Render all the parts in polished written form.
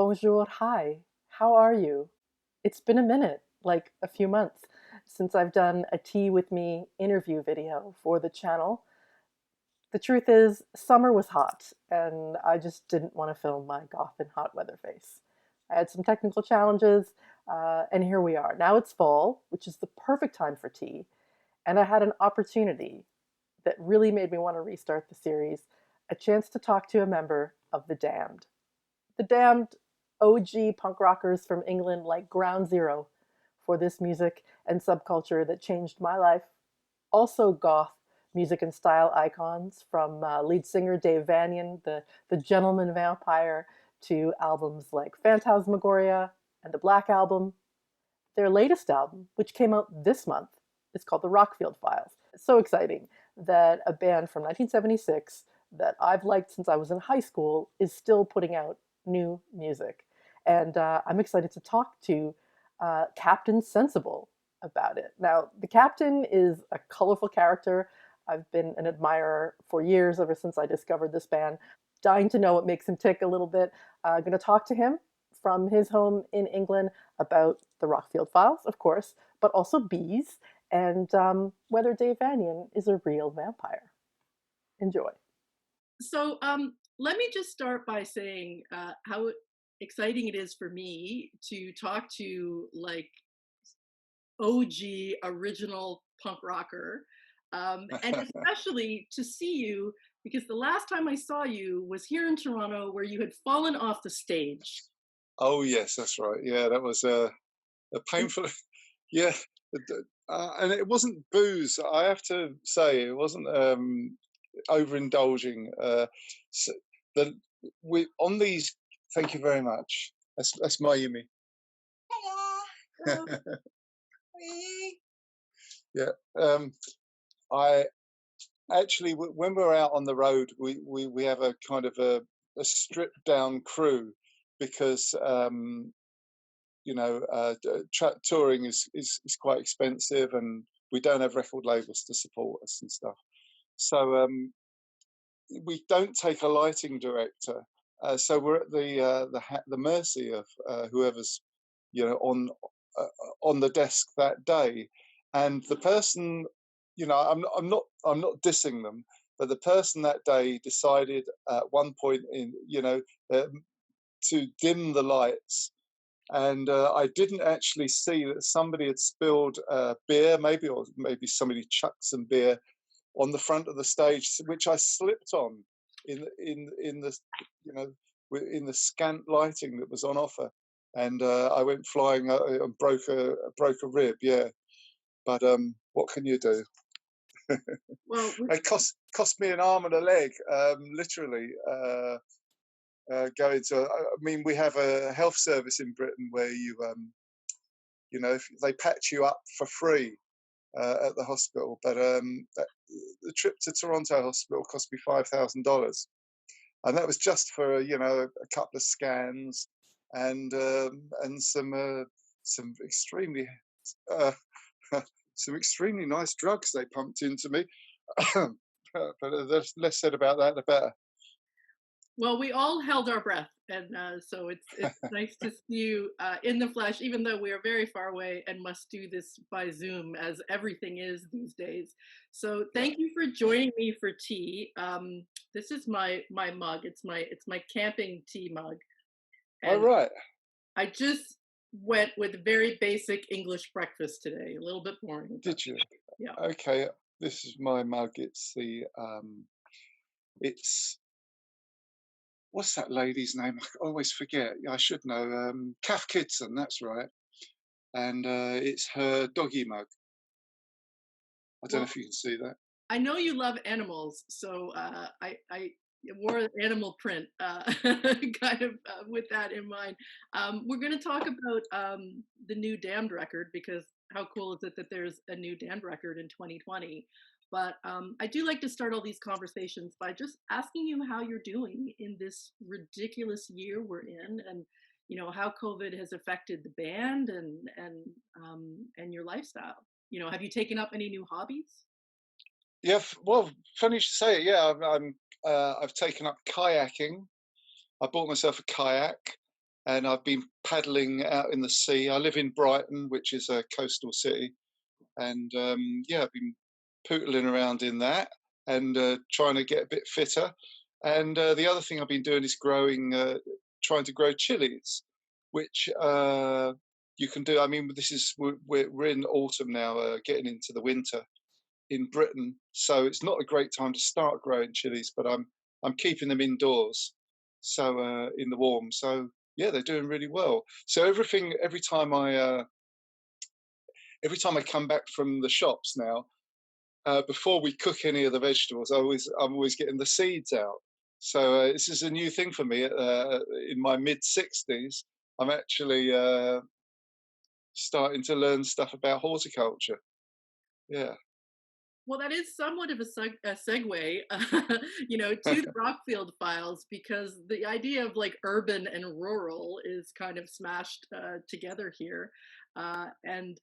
Bonjour, hi. How are you? It's been a minute, like a few months, since I've done a Tea with Me interview video for the channel. The truth is, summer was hot, and I just didn't want to film my goth and hot weather face. I had some technical challenges, and here we are. Now it's fall, which is the perfect time for tea, and I had an opportunity that really made me want to restart the series, a chance to talk to a member of The Damned. The Damned, OG punk rockers from England, like ground zero for this music and subculture that changed my life. Also goth music and style icons, from lead singer Dave Vanian, the gentleman vampire, to albums like Phantasmagoria and the Black Album. Their latest album, which came out this month, is called the Rockfield Files. It's so exciting that a band from 1976 that I've liked since I was in high school is still putting out new music. And I'm excited to talk to Captain Sensible about it. Now, the Captain is a colorful character. I've been an admirer for years, ever since I discovered this band. Dying to know what makes him tick a little bit. I'm going to talk to him from his home in England about the Rockfield Files, of course, but also bees, and whether Dave Vanian is a real vampire. Enjoy. So let me just start by saying how exciting it is for me to talk to like OG original punk rocker, and especially to see you, because the last time I saw you was here in Toronto, where you had fallen off the stage. Oh yes, that's right. Yeah, that was a painful. Yeah, and it wasn't booze. I have to say, it wasn't overindulging. So the we on these. Thank you very much. That's Mayumi. Hello. Yeah. I actually, when we're out on the road, we have a kind of a stripped down crew because touring is quite expensive, and we don't have record labels to support us and stuff. So we don't take a lighting director. So we're at the mercy of whoever's on on the desk that day, and the person, I'm not dissing them, but the person that day decided at one point to dim the lights, and I didn't actually see that somebody had spilled beer, or maybe somebody chucked some beer on the front of the stage, which I slipped on in the in the scant lighting that was on offer, and I went flying and broke a rib. Yeah, but what can you do? Well, It cost me an arm and a leg, literally. Going to, I mean, we have a health service in Britain where if they patch you up for free at the hospital, but the trip to Toronto Hospital cost me $5,000, and that was just for a couple of scans and some extremely uh, some extremely nice drugs they pumped into me. But the less said about that, the better. well, we all held our breath, and so it's nice to see you in the flesh, even though we are very far away and must do this by Zoom, as everything is these days. So Yeah. thank you for joining me for tea. This is my mug. It's my camping tea mug, All and right. I just went with very basic English breakfast today. A little bit boring, but Did you? yeah. Okay. This is my mug. It's what's that lady's name? I always forget. I should know. Kath Kidson. That's right. And it's her doggy mug. I don't know Well, if you can see that. I know you love animals, so I wore an animal print, kind of with that in mind. We're going to talk about the new Damned record, because how cool is it that there's a new Damned record in 2020? But I do like to start all these conversations by just asking you how you're doing in this ridiculous year we're in, and how COVID has affected the band and your lifestyle. Have you taken up any new hobbies? Yeah. Well, funny you should say it. Yeah, I've taken up kayaking. I bought myself a kayak, and I've been paddling out in the sea. I live in Brighton, which is a coastal city, and yeah, I've been pootling around in that and trying to get a bit fitter. And the other thing I've been doing is trying to grow chilies, which you can do. I mean, this is we're in autumn now, getting into the winter in Britain, so it's not a great time to start growing chilies. But I'm keeping them indoors, so in the warm. So yeah, they're doing really well. So every time I come back from the shops now, before we cook any of the vegetables, I'm always getting the seeds out. So this is a new thing for me. In my mid 60s, I'm actually starting to learn stuff about horticulture. Yeah. Well, that is somewhat of a segue, to the Rockfield Files, because the idea of like urban and rural is kind of smashed together here. And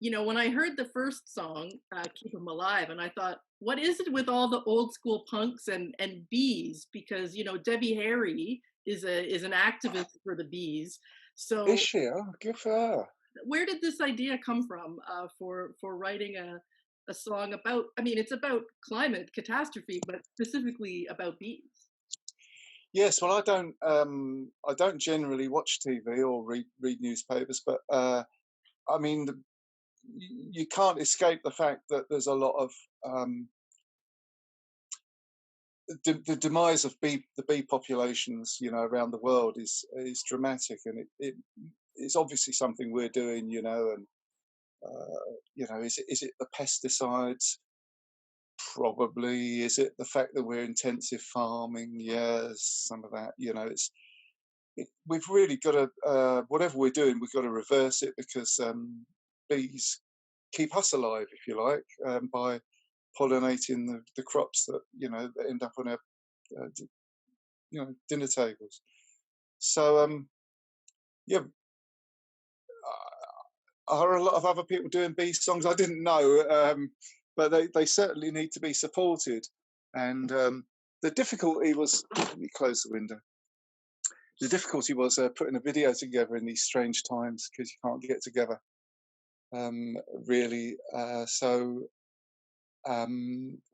when I heard the first song, "Keep 'Em Alive," and I thought, what is it with all the old school punks and bees? Because Debbie Harry is an activist for the bees. Is So she? Oh, good for her. where did this idea come from for writing a song about? I mean, it's about climate catastrophe, but specifically about bees. Yes. Well, I don't generally watch TV or read newspapers, but I mean, you can't escape the fact that there's a lot of um, the demise of the bee populations, around the world is dramatic, and it's obviously something we're doing, and is it the pesticides? Probably. Is it the fact that we're intensive farming? Yes, some of that. We've really got to whatever we're doing, we've got to reverse it, because bees keep us alive, if you like, by pollinating the crops that end up on our dinner tables. So yeah, are a lot of other people doing bee songs? I didn't know, but they certainly need to be supported. And the difficulty was, let me close the window. The difficulty was putting a video together in these strange times, because you can't get together, um, really. So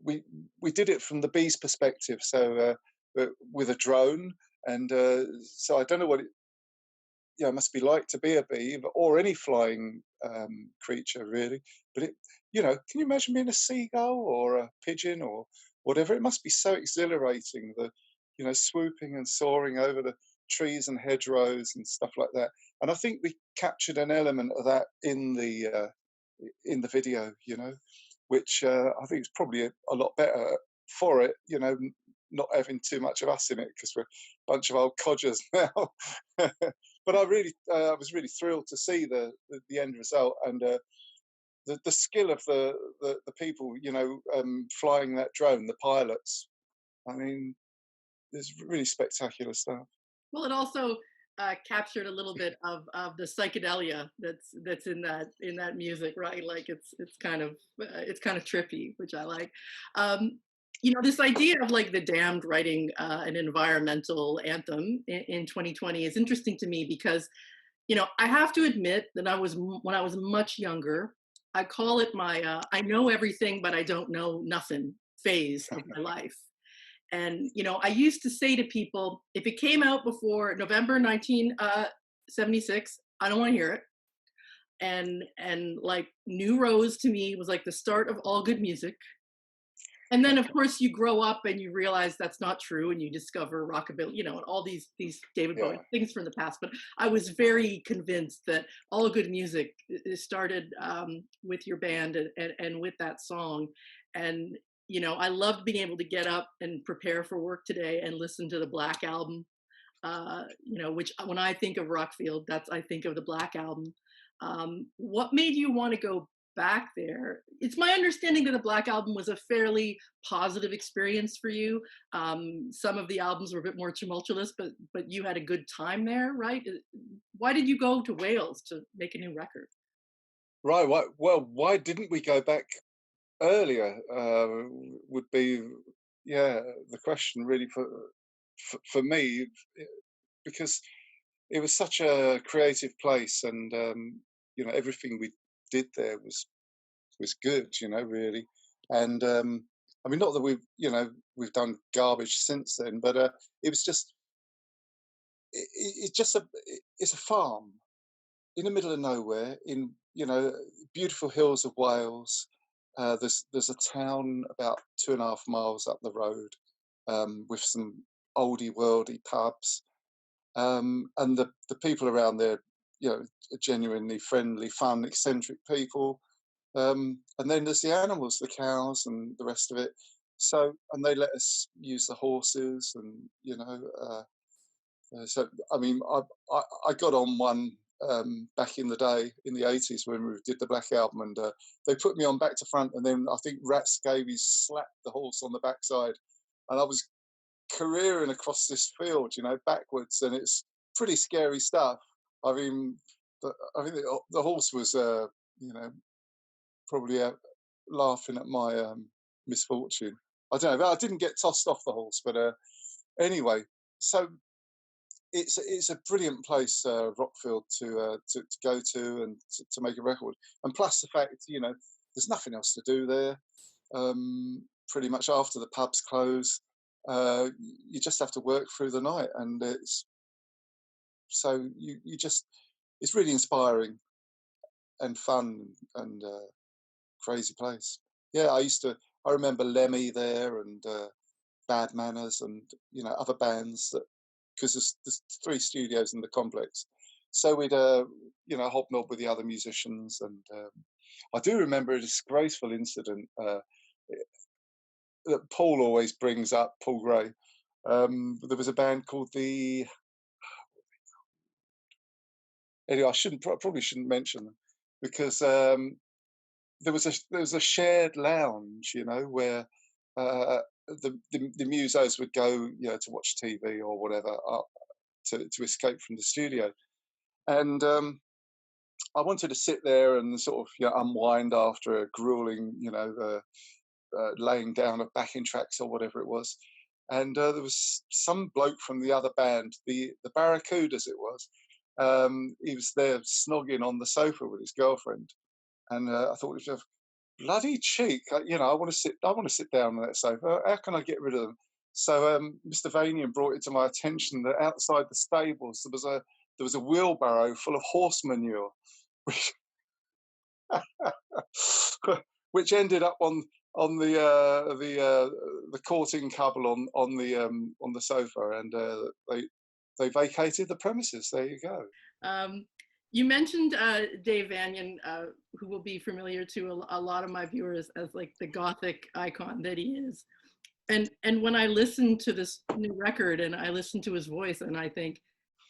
we did it from the bees' perspective, so with a drone, and so I don't know what it must be like to be a bee, or any flying creature, really. But can you imagine being a seagull or a pigeon or whatever? It must be so exhilarating, swooping and soaring over the trees and hedgerows and stuff like that. And I think we captured an element of that in the video, which I think is probably a lot better for it, not having too much of us in it, because we're a bunch of old codgers now. But I was really thrilled to see the end result, and the skill of the people, flying that drone, the pilots. I mean, it's really spectacular stuff. Well, it also captured a little bit of the psychedelia that's in that music, right? Like it's kind of trippy, which I like. Um, this idea of like the Damned writing an environmental anthem in 2020 is interesting to me because I have to admit that when I was much younger, I call it my I know everything but I don't know nothing phase of my life. And I used to say to people, if it came out before November 1976, I don't want to hear it. And like New Rose to me was like the start of all good music. And then of course you grow up and you realize that's not true, and you discover rockabilly, and all these David Bowie Yeah. things from the past. But I was very convinced that all good music started with your band and with that song. And I loved being able to get up and prepare for work today and listen to the Black Album. Which when I think of Rockfield, I think of the Black Album. What made you want to go back there? It's my understanding that the Black Album was a fairly positive experience for you. Some of the albums were a bit more tumultuous, but you had a good time there, right? Why did you go to Wales to make a new record? Right. Why didn't we go back earlier? Would be, yeah, the question really for me, because it was such a creative place, and everything we did there was good, really. And I mean, not that we've done garbage since then, but it was just it's just it's a farm in the middle of nowhere in beautiful hills of Wales. There's a town about 2.5 miles up the road, with some oldie worldy pubs, and the people around there, are genuinely friendly, fun, eccentric people. And then there's the animals, the cows, and the rest of it. So, and they let us use the horses, and so I mean, I got on one back in the day in the '80s when we did the Black Album, and they put me on back to front, and then I think Rat Scabies slapped the horse on the backside, and I was careering across this field, backwards, and it's pretty scary stuff. I mean, I think the horse was, probably laughing at my misfortune. I don't know, but I didn't get tossed off the horse, but anyway, so it's a brilliant place, Rockfield, to go to and to make a record, and plus the fact there's nothing else to do there. Pretty much after the pubs close, you just have to work through the night, and it's so you just it's really inspiring and fun and crazy place. Yeah, I remember Lemmy there, and Bad Manners, and other bands that, because there's 3 studios in the complex. So we'd hobnob with the other musicians, and I do remember a disgraceful incident that Paul always brings up, Paul Gray. There was a band called the. Anyway, probably shouldn't mention them, because there was a shared lounge, where the musos would go, to watch TV or whatever, to escape from the studio, and I wanted to sit there and sort of unwind after a grueling, laying down of backing tracks or whatever it was. And there was some bloke from the other band, the Barracudas it was. He was there snogging on the sofa with his girlfriend, and I thought, it was bloody cheek. I want to sit down on that sofa. How can I get rid of them? So Mr. Vanian brought it to my attention that outside the stables there was a wheelbarrow full of horse manure, which which ended up on the courting couple on the sofa, and they vacated the premises. There you go. You mentioned Dave Vanian, who will be familiar to a lot of my viewers as like the gothic icon that he is. And when I listen to this new record and I listen to his voice, and I think,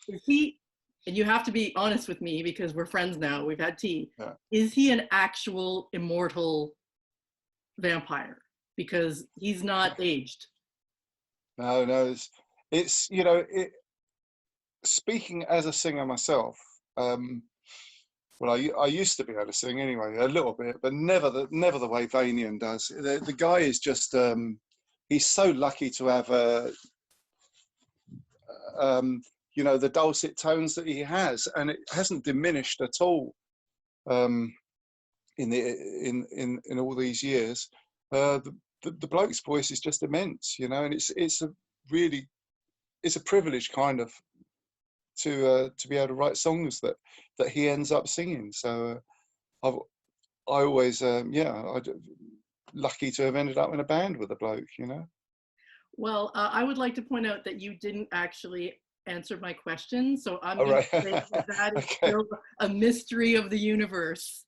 is he, and you have to be honest with me because we're friends now, we've had tea, Yeah. is he an actual immortal vampire? Because he's not aged. No, it's speaking as a singer myself. Well, I used to be able to sing anyway, a little bit, but never the way Vanian does. The guy is just he's so lucky to have the dulcet tones that he has, and it hasn't diminished at all in all these years. The bloke's voice is just immense, and it's a privilege kind of to be able to write songs that he ends up singing. So I always lucky to have ended up in a band with a bloke. Well, I would like to point out that you didn't actually answer my question, so I'm All going right. to say that is Okay. still a mystery of the universe.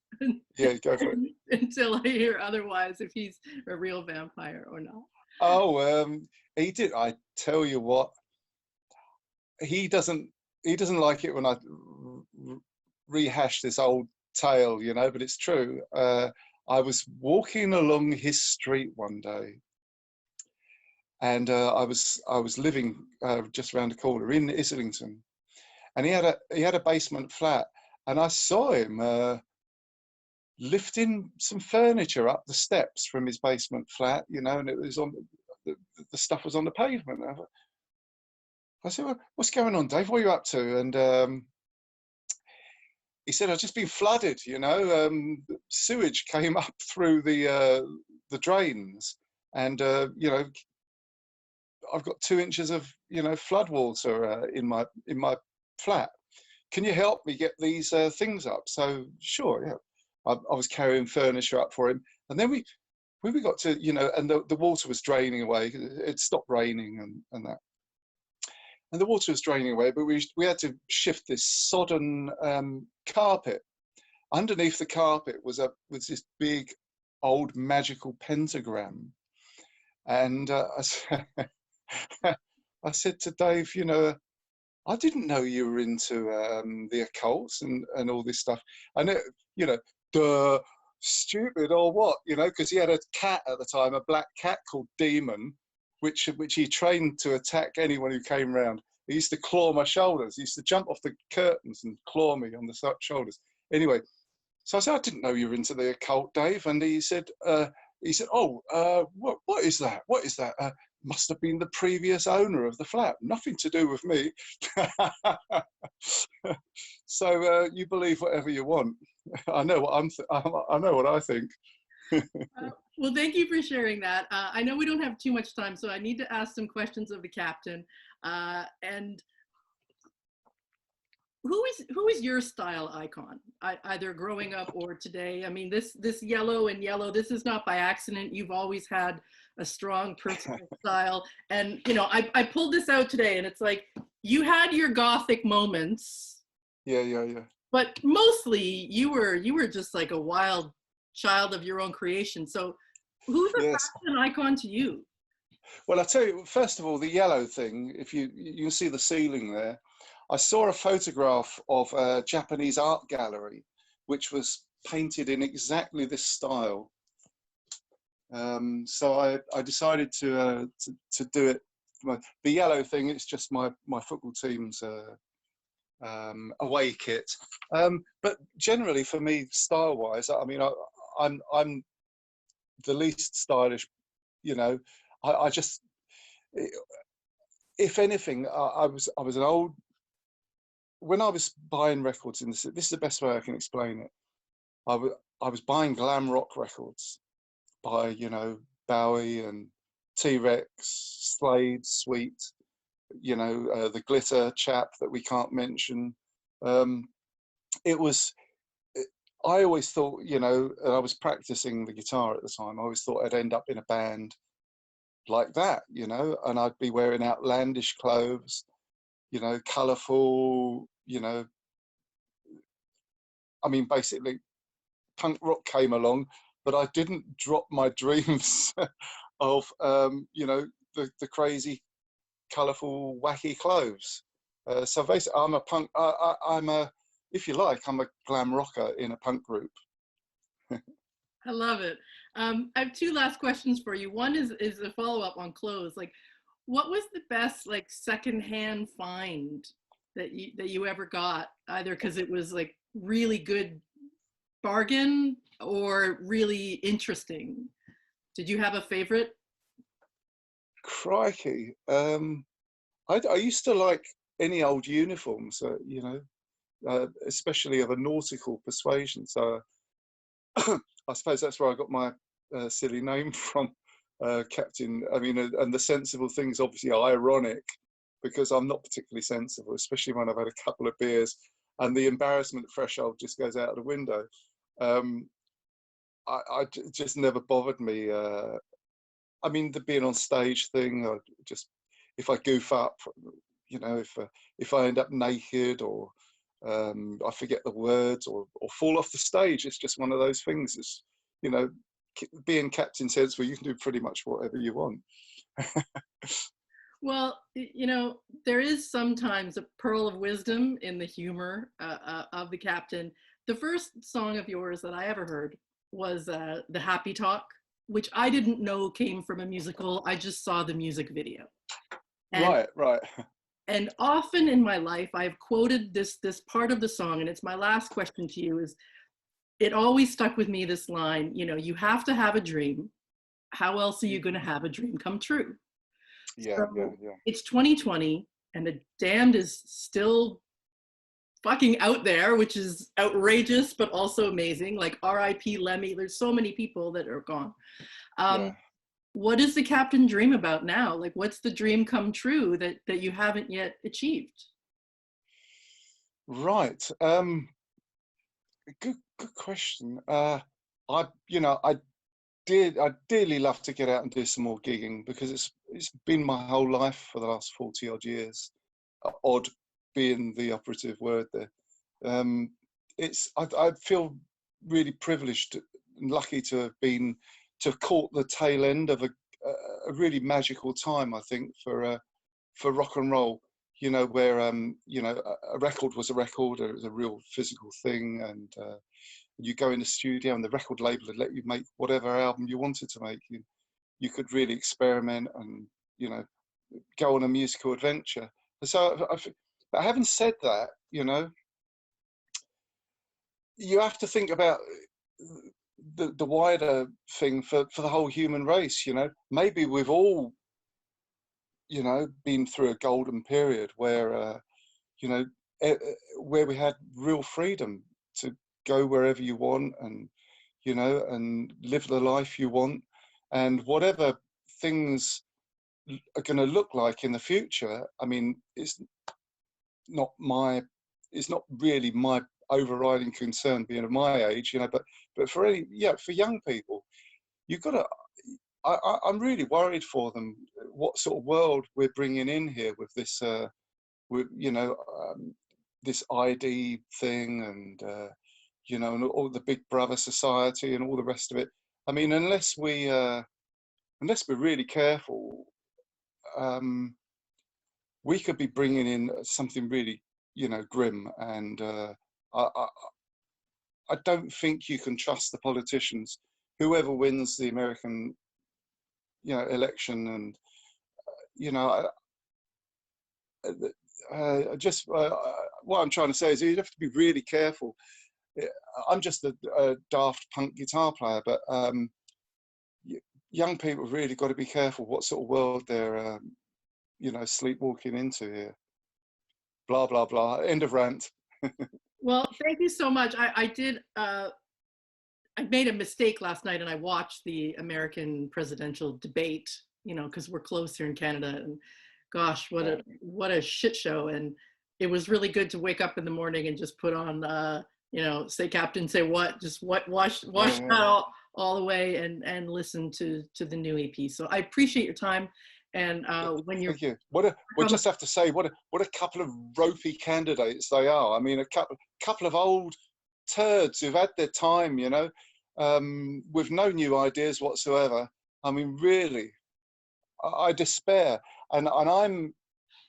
Yeah, go for it. Until I hear otherwise, if he's a real vampire or not. Oh, he did. I tell you what, he doesn't like it when I rehash this old tale, but it's true. I was walking along his street one day, and I was living just around the corner in Islington, and he had a basement flat, and I saw him lifting some furniture up the steps from his basement flat, and it was on the stuff was on the pavement. I said, well, what's going on, Dave? What are you up to? And he said, I've just been flooded, sewage came up through the drains, and I've got 2 inches of flood water in my flat. Can you help me get these things up? So sure, yeah. I was carrying furniture up for him, and then we got to and the water was draining away. It stopped raining and that, and the water was draining away. But we had to shift this sodden carpet. Underneath the carpet was this big old magical pentagram, and I said to Dave, I didn't know you were into the occults and all this stuff. I know, duh, stupid or what, because he had a cat at the time, a black cat called Demon, which he trained to attack anyone who came round. He used to claw my shoulders. He used to jump off the curtains and claw me on the shoulders. Anyway, so I said, I didn't know you were into the occult, Dave. And he said, oh, what is that? What is that? Must have been the previous owner of the flat. Nothing to do with me. So you believe whatever you want. I know what I know what I think. Well, thank you for sharing that. I know we don't have too much time, so I need to ask some questions of the captain. And who is your style icon, either growing up or today? I mean, this yellow and yellow, this is not by accident. You've always had a strong personal style. And, I pulled this out today, and it's like, you had your Gothic moments. Yeah. But mostly you were just like a wild child of your own creation. So who's a fashion icon to you? Well, I'll tell you, first of all, the yellow thing, if you can see the ceiling there, I saw a photograph of a Japanese art gallery, which was painted in exactly this style. So I decided to do it. The yellow thing, it's just my football team's away kit. But generally, for me, style-wise, I mean, I'm the least stylish. I just, if anything, I was an old. When I was buying records this is the best way I can explain it. I was buying glam rock records by Bowie and T-Rex, Slade, Sweet, the Glitter chap that we can't mention. It was. I always thought, and I was practicing the guitar at the time. I always thought I'd end up in a band like that, and I'd be wearing outlandish clothes, colourful, I mean, basically punk rock came along, but I didn't drop my dreams of, the crazy, colourful, wacky clothes. So basically, I'm a punk, if you like, I'm a glam rocker in a punk group. I love it. I have two last questions for you. One is a follow-up on clothes. Like, what was the best secondhand find that you ever got, either because it was really good bargain or really interesting? Did you have a favorite? Crikey. I used to like any old uniforms, especially of a nautical persuasion. So I suppose that's where I got my silly name from, Captain. I mean, and the sensible thing's obviously ironic, because I'm not particularly sensible, especially when I've had a couple of beers and the embarrassment threshold just goes out of the window. Just never bothered me. I mean, the being on stage thing, if I goof up, if I end up naked or I forget the words or fall off the stage, it's just one of those things. It's, being Captain Sensible, you can do pretty much whatever you want. Well, there is sometimes a pearl of wisdom in the humor of the captain. The first song of yours that I ever heard was The Happy Talk, which I didn't know came from a musical. I just saw the music video. And, right. And often in my life, I've quoted this part of the song, and it's my last question to you, is it always stuck with me, this line, you have to have a dream. How else are you going to have a dream come true? Yeah, so yeah. It's 2020, and the damned is still fucking out there, which is outrageous, but also amazing. Like R.I.P. Lemmy. There's so many people that are gone. Yeah. What does the captain dream about now? Like, what's the dream come true that you haven't yet achieved? Right. Good question. I dearly love to get out and do some more gigging, because it's been my whole life for the last 40 odd years. Odd being the operative word there. I feel really privileged and lucky to have caught the tail end of a really magical time, I think, for rock and roll. You know, where a record was a record, it was a real physical thing, and you go in the studio and the record label would let you make whatever album you wanted to make. You could really experiment and, you know, go on a musical adventure. So but having said that, you know, you have to think about the wider thing for the whole human race. You know, maybe we've all, you know, been through a golden period where you know, where we had real freedom to go wherever you want, and, you know, and live the life you want, and whatever things are going to look like in the future. I mean, it's not really my overriding concern being of my age, you know, but for for young people, you've got to, I'm really worried for them, what sort of world we're bringing in here with this, you know, this ID thing, and you know, and all the Big Brother society and all the rest of it. I mean, unless we're really careful, we could be bringing in something really, you know, grim. And I don't think you can trust the politicians, whoever wins the American, you know, election. And you know, what I'm trying to say is you have to be really careful. I'm just a daft punk guitar player, but young people really got to be careful what sort of world they're, you know, sleepwalking into here. Blah blah blah. End of rant. Well, thank you so much. I made a mistake last night, and I watched the American presidential debate, you know, because we're close here in Canada, and gosh, what a shit show. And it was really good to wake up in the morning and just put on, you know, Say Captain, Say What, just wash that all the way, and listen to the new EP. So I appreciate your time. And when you're, thank you. We just have to say what a couple of ropey candidates they are. I mean, a couple of old turds who've had their time, you know, with no new ideas whatsoever. I mean, really, I despair. And I'm,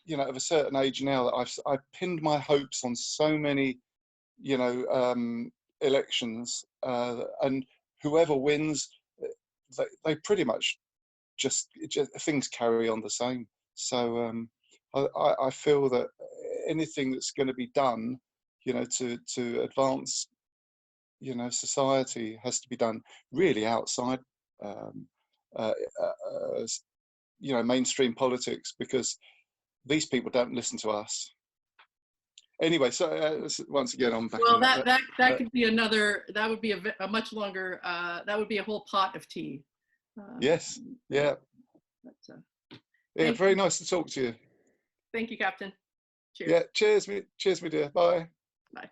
you know, of a certain age now that I've pinned my hopes on so many, you know, elections, and whoever wins, they pretty much just things carry on the same. So I feel that anything that's going to be done, you know, to advance, you know, society has to be done really outside, you know, mainstream politics, because these people don't listen to us. Anyway, so once again, I'm back. Well, that could be another. That would be a much longer. That would be a whole pot of tea. Yes. Yeah. But, yeah. Very nice to talk to you. Thank you, Captain. Cheers. Yeah. Cheers, me dear. Bye. Bye.